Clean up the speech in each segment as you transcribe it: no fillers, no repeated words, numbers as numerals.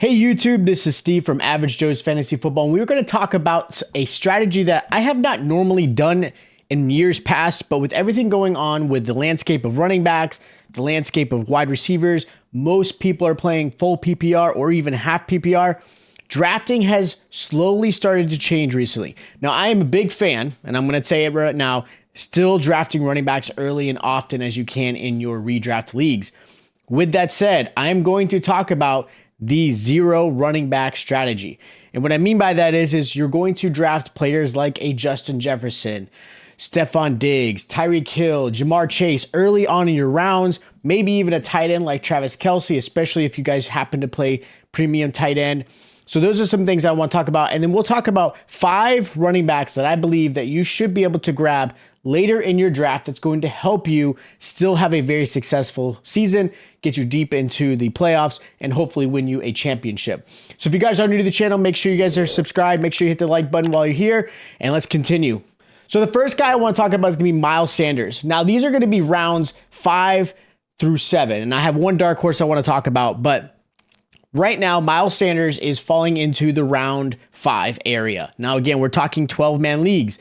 Hey YouTube, this is Steve from Average Joe's Fantasy Football, and we were going to talk about a strategy that I have not normally done in years past, but with everything going on with the landscape of running backs, the landscape of wide receivers, most people are playing full PPR or even half PPR. Drafting has slowly started to change recently. Now, I am a big fan, and I'm going to say it right now, still drafting running backs early and often as you can in your redraft leagues. With that said, I am going to talk about the zero running back strategy. And what I mean by that is you're going to draft players like a Justin Jefferson, Stephon Diggs, Tyreek Hill, Jamar Chase early on in your rounds, maybe even a tight end like Travis Kelce, especially if you guys happen to play premium tight end. So those are some things I want to talk about. And then we'll talk about 5 running backs that I believe that you should be able to grab later in your draft that's going to help you still have a very successful season, get you deep into the playoffs, and hopefully win you a championship. So if you guys are new to the channel, make sure you guys are subscribed. Make sure you hit the like button while you're here, and let's continue. So the first guy I want to talk about is going to be Miles Sanders. Now, these are going to be rounds 5 through 7, and I have one dark horse I want to talk about, but right now, Miles Sanders is falling into the round 5 area. Now, again, we're talking 12-man leagues.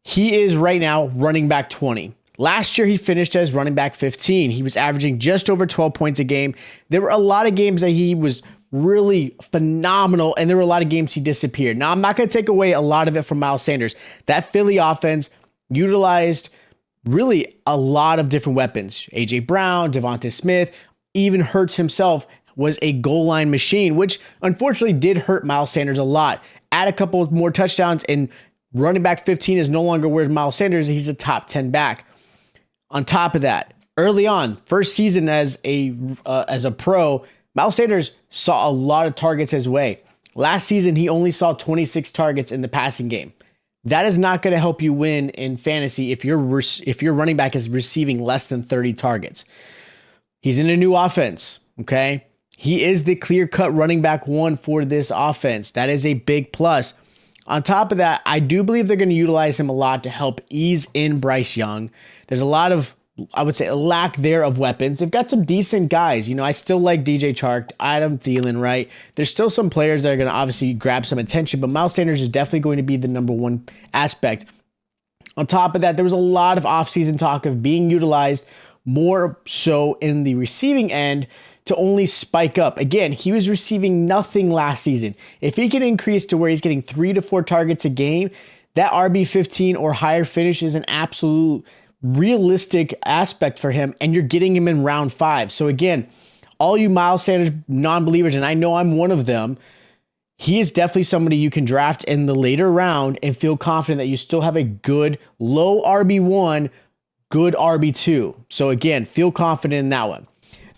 He is right now running back 20. Last year, he finished as running back 15. He was averaging just over 12 points a game. There were a lot of games that he was really phenomenal, and there were a lot of games he disappeared. Now, I'm not going to take away a lot of it from Miles Sanders. That Philly offense utilized really a lot of different weapons. A.J. Brown, Devonta Smith, even Hurts himself was a goal line machine, which unfortunately did hurt Miles Sanders a lot. Add a couple of more touchdowns, and running back 15 is no longer where Miles Sanders. He's a top 10 back. On top of that, early on, first season as a pro, Miles Sanders saw a lot of targets his way. Last season, he only saw 26 targets in the passing game. That is not going to help you win in fantasy if your running back is receiving less than 30 targets. He's in a new offense, okay? He is the clear-cut running back 1 for this offense. That is a big plus. On top of that, I do believe they're going to utilize him a lot to help ease in Bryce Young. There's a lot of, I would say, a lack there of weapons. They've got some decent guys. You know, I still like DJ Chark, Adam Thielen, right? There's still some players that are going to obviously grab some attention, but Miles Sanders is definitely going to be the number 1 aspect. On top of that, there was a lot of offseason talk of being utilized more so in the receiving end to only spike up. Again, he was receiving nothing last season. If he can increase to where he's getting 3 to 4 targets a game, that RB15 or higher finish is an absolute realistic aspect for him, and you're getting him in round 5. So again, all you Miles Sanders non-believers, and I know I'm one of them, he is definitely somebody you can draft in the later round and feel confident that you still have a good low RB1, good RB2. So again, feel confident in that one.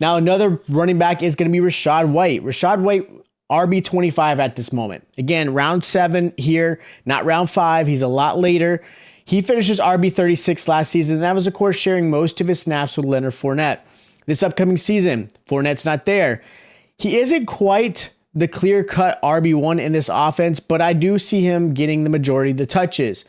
Now, another running back is going to be Rashard White. Rashard White, RB25 at this moment. Again, round 7 here, not round 5. He's a lot later. He finishes RB36 last season, and that was, of course, sharing most of his snaps with Leonard Fournette. This upcoming season, Fournette's not there. He isn't quite the clear-cut RB1 in this offense, but I do see him getting the majority of the touches.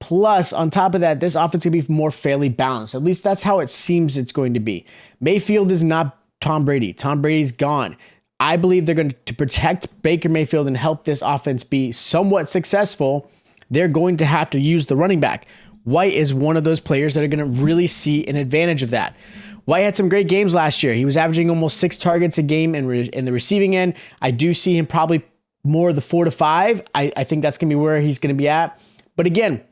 Plus, on top of that, this offense can be more fairly balanced. At least that's how it seems it's going to be. Mayfield is not Tom Brady. Tom Brady's gone. I believe they're going to protect Baker Mayfield and help this offense be somewhat successful. They're going to have to use the running back. White is one of those players that are going to really see an advantage of that. White had some great games last year. He was averaging almost 6 targets a game in the receiving end. I do see him probably more the 4 to 5. I think that's going to be where he's going to be at. But again,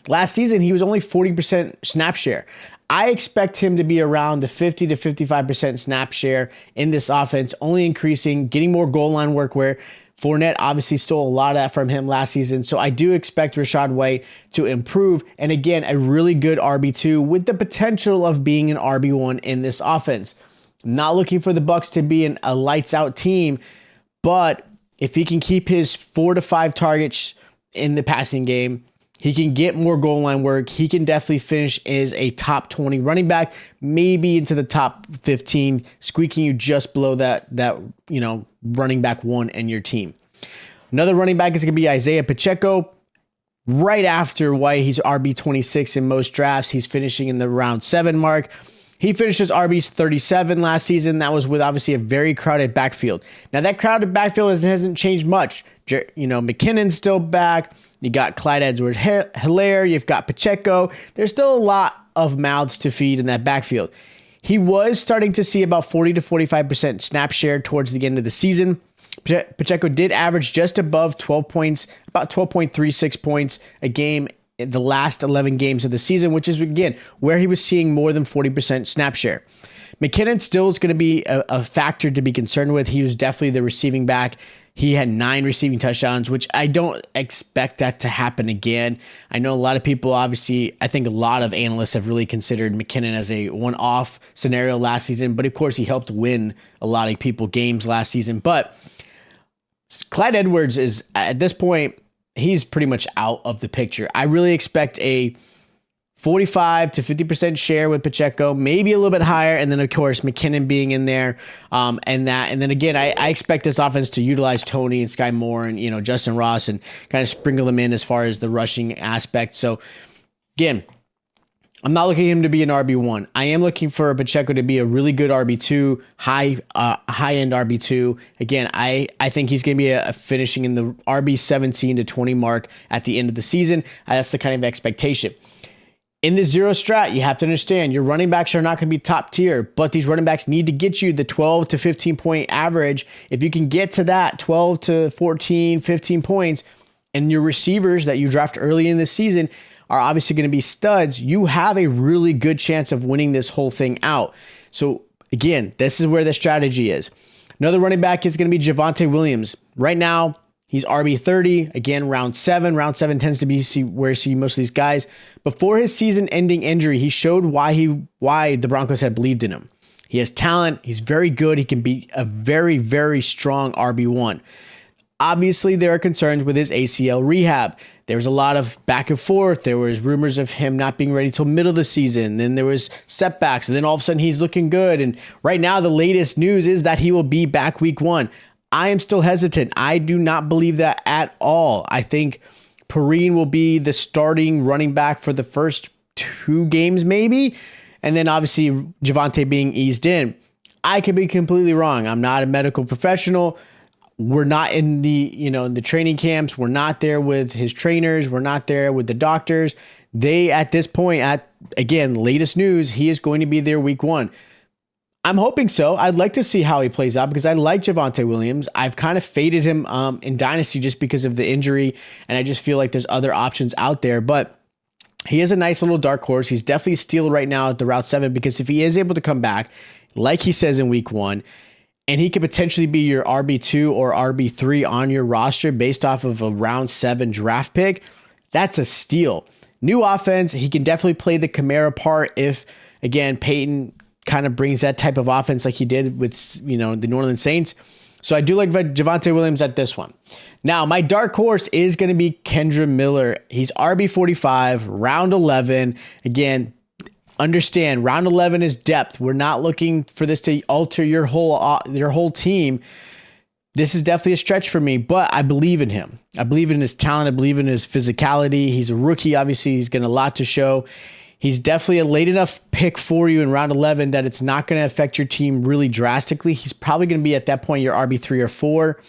last season, he was only 40% snap share. I expect him to be around the 50 to 55% snap share in this offense, only increasing, getting more goal line work where Fournette obviously stole a lot of that from him last season. So I do expect Rashard White to improve. And again, a really good RB2 with the potential of being an RB1 in this offense. I'm not looking for the Bucs to be a lights out team, but if he can keep his 4 to 5 targets in the passing game, he can get more goal line work. He can definitely finish as a top 20 running back, maybe into the top 15, squeaking you just below that running back 1 in your team. Another running back is going to be Isaiah Pacheco. Right after White, he's RB26 in most drafts. He's finishing in the round 7 mark. He finished as RB 37 last season. That was with obviously a very crowded backfield. Now that crowded backfield hasn't changed much. McKinnon's still back. You got Clyde Edwards-Helaire. You've got Pacheco. There's still a lot of mouths to feed in that backfield. He was starting to see about 40 to 45% snap share towards the end of the season. Pacheco did average just above 12 points, about 12.36 points a game in the last 11 games of the season, which is, again, where he was seeing more than 40% snap share. McKinnon still is going to be a factor to be concerned with. He was definitely the receiving back. He had 9 receiving touchdowns, which I don't expect that to happen again. I know a lot of people, obviously, I think a lot of analysts have really considered McKinnon as a one-off scenario last season, but of course he helped win a lot of people games last season. But Clyde Edwards is, at this point, he's pretty much out of the picture. I really expect a 45 to 50% share with Pacheco, maybe a little bit higher, and then of course McKinnon being in there, and then again I expect this offense to utilize Tony and Sky Moore and Justin Ross and kind of sprinkle them in as far as the rushing aspect. So again, I'm not looking at him to be an RB1. I am looking for Pacheco to be a really good RB2, high-end RB2. Again, I think he's going to be a finishing in the RB 17 to 20 mark at the end of the season. That's the kind of expectation. In the zero strat, you have to understand your running backs are not going to be top tier, but these running backs need to get you the 12 to 15 point average. If you can get to that 12 to 14, 15 points, and your receivers that you draft early in the season are obviously going to be studs, you have a really good chance of winning this whole thing out. So again, this is where the strategy is. Another running back is going to be Javonte Williams. Right now, he's RB 30. Again, round 7. Round 7 tends to be where you see most of these guys. Before his season-ending injury, he showed why the Broncos had believed in him. He has talent. He's very good. He can be a very, very strong RB1. Obviously, there are concerns with his ACL rehab. There was a lot of back and forth. There was rumors of him not being ready till middle of the season. Then there was setbacks. And then all of a sudden he's looking good. And right now the latest news is that he will be back week 1. I am still hesitant. I do not believe that at all. I think Perrine will be the starting running back for the first 2 games maybe. And then obviously Javonte being eased in. I could be completely wrong. I'm not a medical professional. We're not in the, in the training camps. We're not there with his trainers. We're not there with the doctors. They, at this point, again, latest news, he is going to be there week 1. I'm hoping so. I'd like to see how he plays out because I like Javonte Williams. I've kind of faded him in Dynasty just because of the injury, and I just feel like there's other options out there. But he is a nice little dark horse. He's definitely a steal right now at the Route 7 because if he is able to come back, like he says in week 1, and he could potentially be your RB2 or RB3 on your roster based off of a round 7 draft pick, that's a steal. New offense, he can definitely play the Kamara part if, again, Peyton kind of brings that type of offense like he did with, the New Orleans Saints. So I do like Javonte Williams at this one. Now, my dark horse is going to be Kendra Miller. He's RB 45, round 11. Again, understand, round 11 is depth. We're not looking for this to alter your whole team. This is definitely a stretch for me, but I believe in him. I believe in his talent. I believe in his physicality. He's a rookie. Obviously, he's got a lot to show. He's definitely a late enough pick for you in round 11 that it's not going to affect your team really drastically. He's probably going to be at that point your RB3 or 4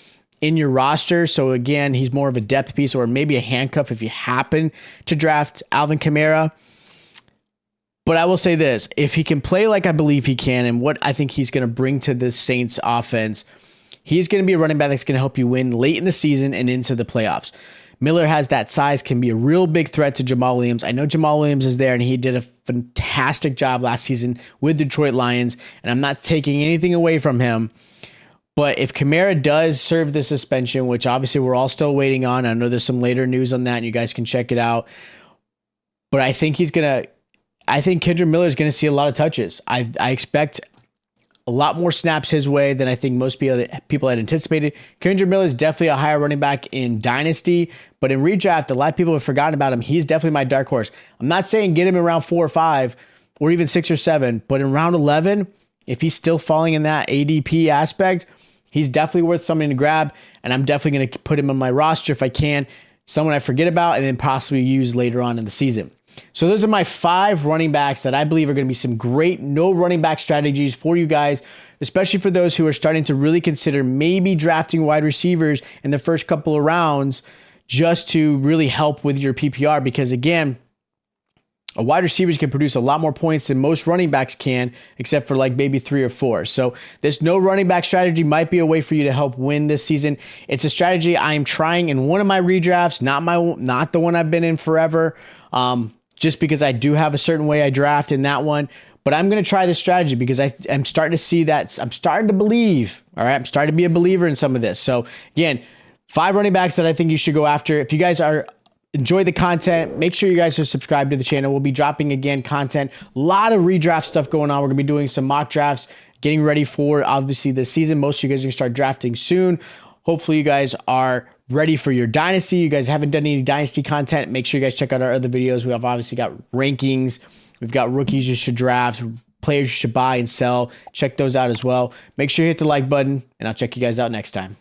in your roster. So again, he's more of a depth piece or maybe a handcuff if you happen to draft Alvin Kamara. But I will say this, if he can play like I believe he can and what I think he's going to bring to the Saints offense, he's going to be a running back that's going to help you win late in the season and into the playoffs. Miller has that size, can be a real big threat to Jamal Williams. I know Jamal Williams is there and he did a fantastic job last season with Detroit Lions, and I'm not taking anything away from him. But if Kamara does serve the suspension, which obviously we're all still waiting on, I know there's some later news on that and you guys can check it out. But I think Kendra Miller is going to see a lot of touches. I expect a lot more snaps his way than I think most people had anticipated. Kendra Miller is definitely a higher running back in Dynasty, but in redraft, a lot of people have forgotten about him. He's definitely my dark horse. I'm not saying get him in round 4 or 5 or even 6 or 7, but in round 11, if he's still falling in that ADP aspect, he's definitely worth something to grab, and I'm definitely going to put him on my roster if I can, someone I forget about and then possibly use later on in the season. So those are my 5 running backs that I believe are going to be some great no running back strategies for you guys, especially for those who are starting to really consider maybe drafting wide receivers in the first couple of rounds just to really help with your PPR. Because again, a wide receiver can produce a lot more points than most running backs can, except for like maybe 3 or 4. So this no running back strategy might be a way for you to help win this season. It's a strategy I'm trying in one of my redrafts, not the one I've been in forever, just because I do have a certain way I draft in that one. But I'm going to try this strategy because I'm starting to see that. I'm starting to believe. All right, I'm starting to be a believer in some of this. So again, 5 running backs that I think you should go after. If you guys enjoy the content, make sure you guys are subscribed to the channel. We'll be dropping again content. A lot of redraft stuff going on. We're going to be doing some mock drafts, getting ready for obviously the season. Most of you guys are going to start drafting soon. Hopefully you guys are ready for your dynasty. You guys haven't done any dynasty content, make sure you guys check out our other videos. We have obviously got rankings. We've got rookies you should draft, players you should buy and sell. Check those out as well. Make sure you hit the like button, and I'll check you guys out next time.